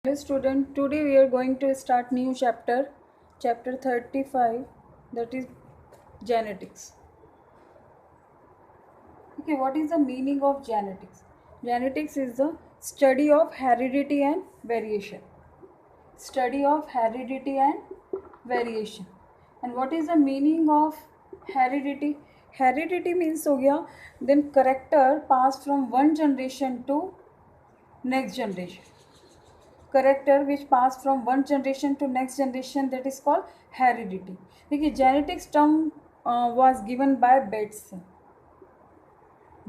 Hello student, today we are going to start new chapter, chapter 35, that is genetics. Okay, what is the meaning of genetics? Genetics is the study of heredity and variation. Study of heredity and variation. And what is the meaning of heredity? Heredity means हो गया then character passed from one generation to next generation. Character which pass from one generation to next generation, that is called heredity. देखिए genetics term was given by Bateson.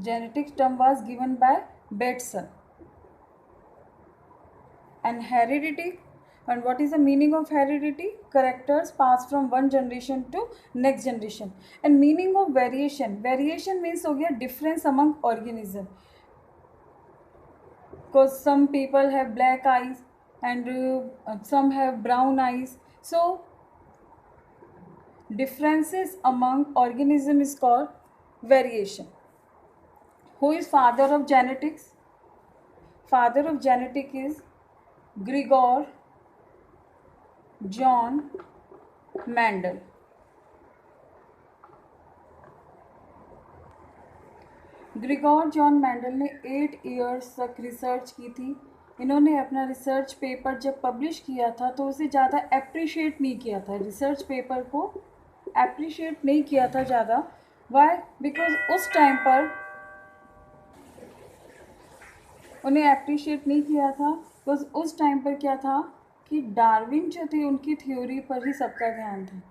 Genetics term was given by Bateson. And heredity, and what is the meaning of heredity? Characters pass from one generation to next generation. And meaning of variation, variation means हो गया difference among organism. Because some people have black eyes and some have brown eyes, so differences among organism is called variation. Who is father of genetics? Father of genetics is Gregor John Mendel. Grigor John Mendel ने 8 years तक research की थी. इन्होंने अपना research paper जब publish किया था तो उसे ज़्यादा अप्रिशिएट नहीं किया था. रिसर्च पेपर को अप्रिशिएट नहीं किया था ज़्यादा. वाई? बिकॉज उस टाइम पर उन्हें अप्रिशिएट नहीं किया था बिकॉज उस टाइम पर क्या था कि डार्विन जो थे उनकी थ्योरी पर ही सबका ध्यान था.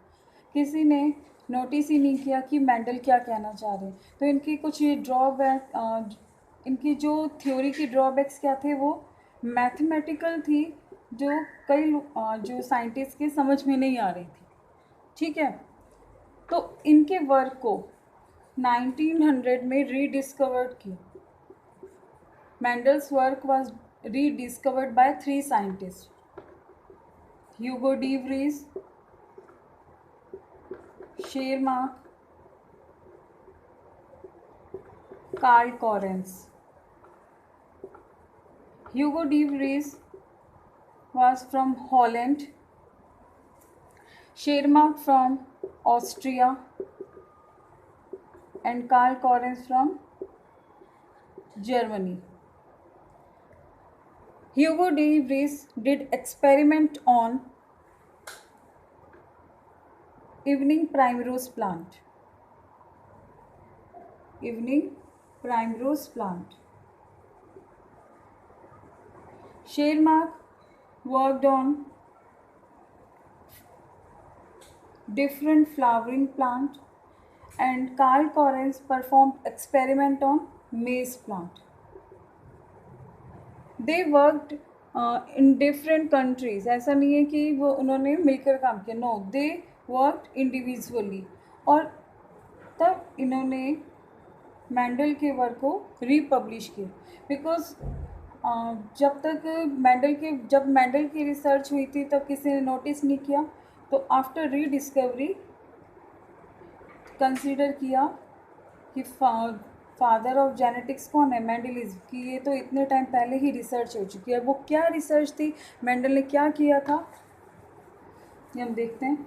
किसी ने नोटिस ही नहीं किया कि मेंडल क्या कहना चाह रहे हैं. तो इनकी कुछ ये ड्रॉबैक, इनकी जो थ्योरी की ड्रॉबैक्स क्या थे वो मैथमेटिकल थी, जो कई जो साइंटिस्ट के समझ में नहीं आ रही थी. ठीक है, तो इनके वर्क को 1900 में रीडिस्कवर्ड की. Mendel's work was rediscovered by 3 scientist: Hugo de Vries, Schermak, Karl Correns. Hugo de Vries was from Holland, Schermak from Austria, and Karl Correns from Germany. Hugo de Vries did experiment on evening primrose plant. Evening primrose plant. Schermak worked on different flowering plant, and Karl Correns performed experiment on maize plant. They worked in different countries. ऐसा नहीं है कि वो उन्होंने मिलकर काम किया. No, they worked individually. और तब इन्होंने मेंडल के वर्क को रीपब्लिश किया. बिकॉज जब मेंडल की रिसर्च हुई थी तब किसी ने नोटिस नहीं किया. तो आफ्टर रीडिस्कवरी कंसीडर किया कि फादर ऑफ जेनेटिक्स कौन है? मेंडलिज्म. कि ये तो इतने टाइम पहले ही रिसर्च हो चुकी है. वो क्या रिसर्च थी, मेंडल ने क्या किया था, ये हम देखते हैं.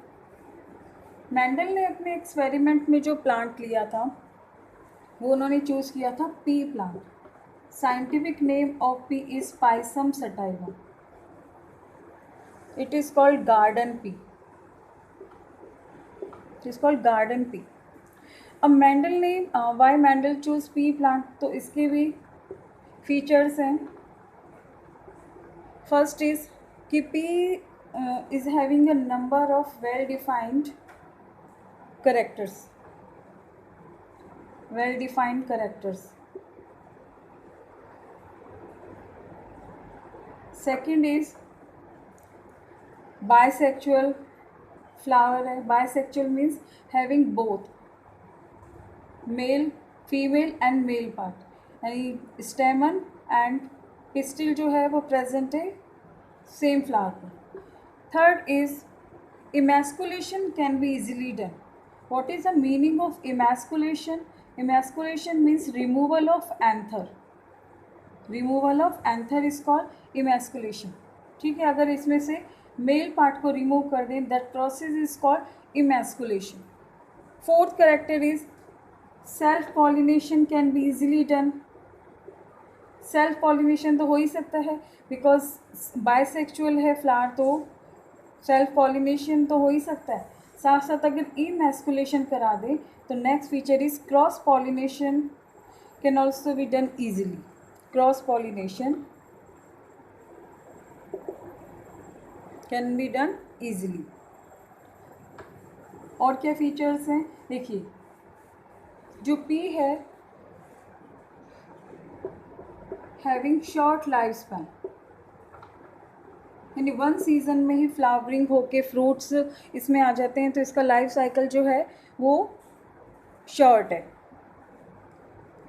मेंडल ने अपने एक्सपेरिमेंट में जो प्लांट लिया था वो उन्होंने चूज़ किया था pea plant. Scientific name of pea is Pisum sativa. It is called garden pea. It is called garden pea. अब मेंडल ने why Mendel choose pea plant, तो इसके भी फीचर्स हैं. फर्स्ट इज कि pea is having a number of well defined characters. Well defined characters. Second is bisexual flower है. Bisexual means having both male, female and male part. यानी स्टेमन and pistil जो है वो प्रेजेंट है same flower पर. Third is emasculation can be easily done. What is the meaning of emasculation? Emasculation means removal of anther. Removal of anther is called emasculation. ठीक है, अगर इसमें से मेल पार्ट को रिमूव कर दें, that process is called emasculation. Fourth character is self pollination can be easily done. Self pollination तो हो ही सकता है, बिकॉज बाइसेक्सुअल है फ्लावर, तो सेल्फ पॉलिनेशन तो हो ही सकता है. साथ साथ अगर इमैस्कुलेशन करा दें तो next feature is cross pollination can also be done easily. Cross pollination can be done easily. और क्या फीचर्स हैं देखिए, जो पी है हैविंग शॉर्ट लाइफ स्पैन, यानी वन सीज़न में ही फ्लावरिंग होके फ्रूट्स इसमें आ जाते हैं, तो इसका लाइफ साइकिल जो है वो शॉर्ट है.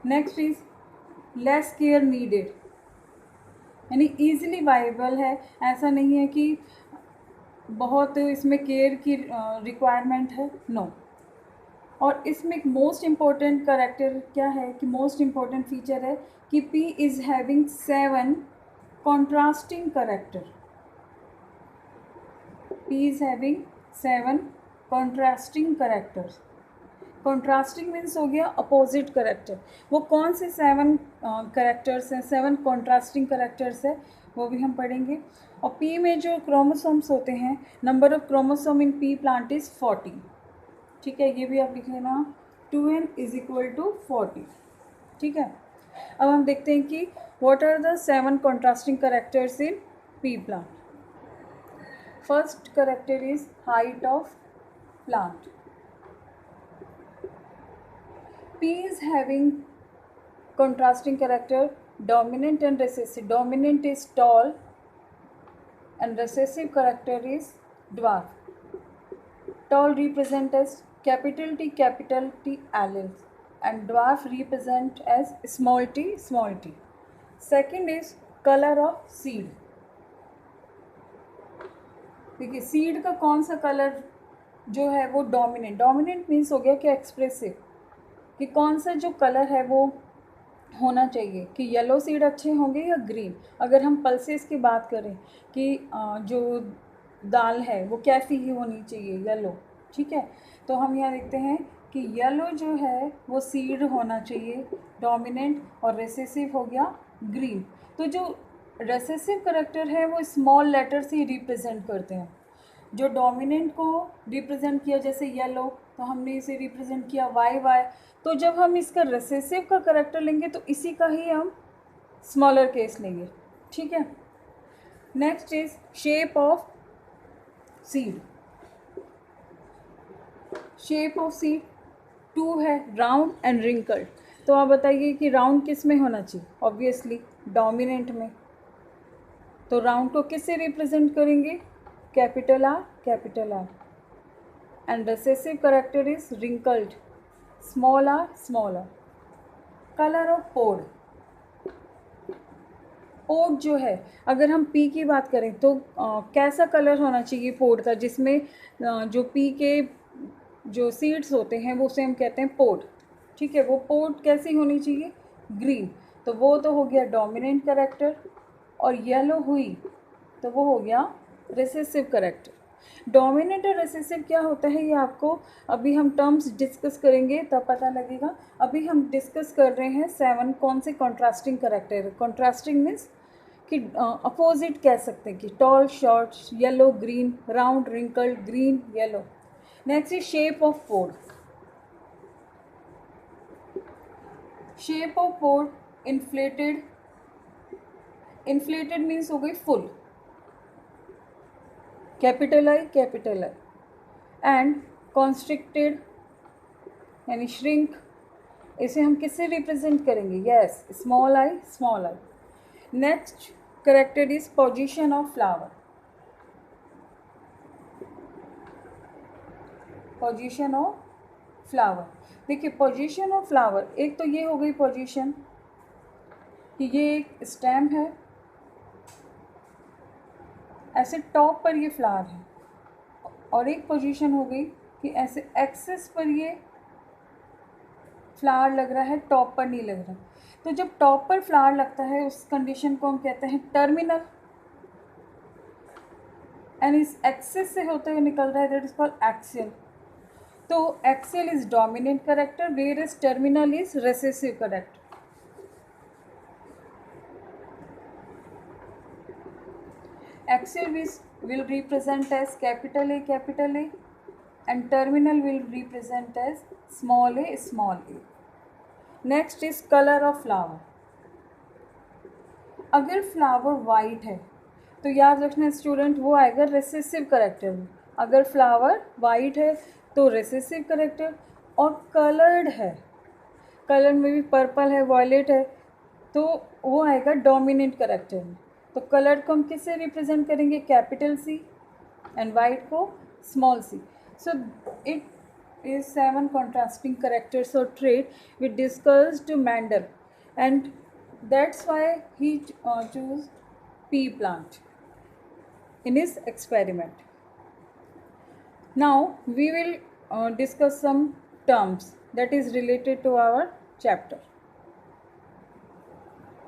Next is less care needed, यानी ईजिली वाइबल है, ऐसा नहीं है कि बहुत इसमें केयर की रिक्वायरमेंट है, नो. और इसमें एक मोस्ट इम्पॉर्टेंट करेक्टर क्या है कि मोस्ट इम्पॉर्टेंट फीचर है कि P is having 7 contrasting character. P is having 7 contrasting characters. Contrasting means हो गया opposite character. वो कौन से 7 characters हैं, 7 contrasting characters है, वो भी हम पढ़ेंगे. और P में जो chromosomes होते हैं, number of chromosome in P plant is 40. ठीक है, ये भी आप लिख लेना, 2n is equal to 40. ठीक है. अब हम देखते हैं कि what are the 7 contrasting characters in P plant. First character is height of plant. P is having contrasting character dominant and recessive. Dominant is tall and recessive character is dwarf. Tall represent as capital T alleles and dwarf represent as small t. Second is color of seed. देखिए, seed का कौन सा colour जो है वो dominant means हो गया कि एक्सप्रेसिव, कि कौन सा जो कलर है वो होना चाहिए, कि येलो सीड अच्छे होंगे या ग्रीन. अगर हम पल्सेस की बात करें कि जो दाल है वो कैसी ही होनी चाहिए, येलो. ठीक है, तो हम यहाँ देखते हैं कि येलो जो है वो सीड होना चाहिए डोमिनेंट, और रेसेसिव हो गया ग्रीन. तो जो रेसेसिव करेक्टर है वो स्मॉल लेटर से ही रिप्रेजेंट करते हैं. जो डोमिनेंट को रिप्रेजेंट किया जैसे येलो, तो हमने इसे रिप्रेजेंट किया वाई. तो जब हम इसका रेसेसिव का करेक्टर लेंगे तो इसी का ही हम स्मॉलर केस लेंगे. ठीक है. Next is shape of seed. Shape of seed 2 है, राउंड एंड रिंकल्ड. तो आप बताइए कि राउंड किस में होना चाहिए, ऑब्वियसली डोमिनेंट में. तो राउंड को किससे रिप्रेजेंट करेंगे, capital R. And recessive character is wrinkled, small R. Colour of pod. Pod जो है, अगर हम पी की बात करें तो कैसा कलर होना चाहिए पोड का, जिसमें जो पी के जो सीड्स होते हैं वो उसे हम कहते हैं पोड. ठीक है, वो पोड कैसी होनी चाहिए, ग्रीन. तो वो तो हो गया डोमिनेंट करेक्टर. और येलो हुई तो वो हो गया रेसेसिव करेक्टर. डोमिनेंट और रेसेसिव क्या होता है ये आपको अभी हम टर्म्स डिस्कस करेंगे तब पता लगेगा. अभी हम डिस्कस कर रहे हैं 7 कौन से कॉन्ट्रास्टिंग करेक्टर है. कॉन्ट्रास्टिंग मीन्स कि अपोजिट कह सकते हैं कि tall short, yellow green, round wrinkled, green yellow. Next is shape of pod. Shape of pod inflated. Inflated means हो गई फुल, कैपिटल आई. एंड कॉन्स्ट्रिक्टेड यानी श्रिंक. इसे हम किससे रिप्रेजेंट करेंगे, yes, small I. Next character is position of flower. Position of flower, देखिए position of flower, एक तो ये हो गई पोजीशन कि ये एक स्टेम है, ऐसे टॉप पर ये फ्लावर है. और एक पोजीशन हो गई कि ऐसे एक्सेस पर ये फ्लावर लग रहा है, टॉप पर नहीं लग रहा. तो जब टॉप पर फ्लावर लगता है उस कंडीशन को हम कहते हैं टर्मिनल. एंड इस एक्सिस से होते हुए निकल रहा है, दैट इज कॉल्ड एक्सियल. तो axial is dominant character, where is terminal is recessive character. Axial will represent as capital A, and terminal will represent as small a. Next is color of flower. अगर flower white है तो याद रखना student, वो आएगा recessive character में. अगर flower white है तो रेसेसिव करेक्टर, और कलर्ड है, कलर में भी पर्पल है, वॉयलेट है, तो वो आएगा डोमिनेंट करेक्टर में. तो कलर को हम किससे रिप्रेजेंट करेंगे? कैपिटल सी, एंड वाइट को small C. So it is 7 contrasting characters or trait we discussed Mendel, and that's why he chose pea plant in his experiment. Now we will discuss some terms that is related to our chapter.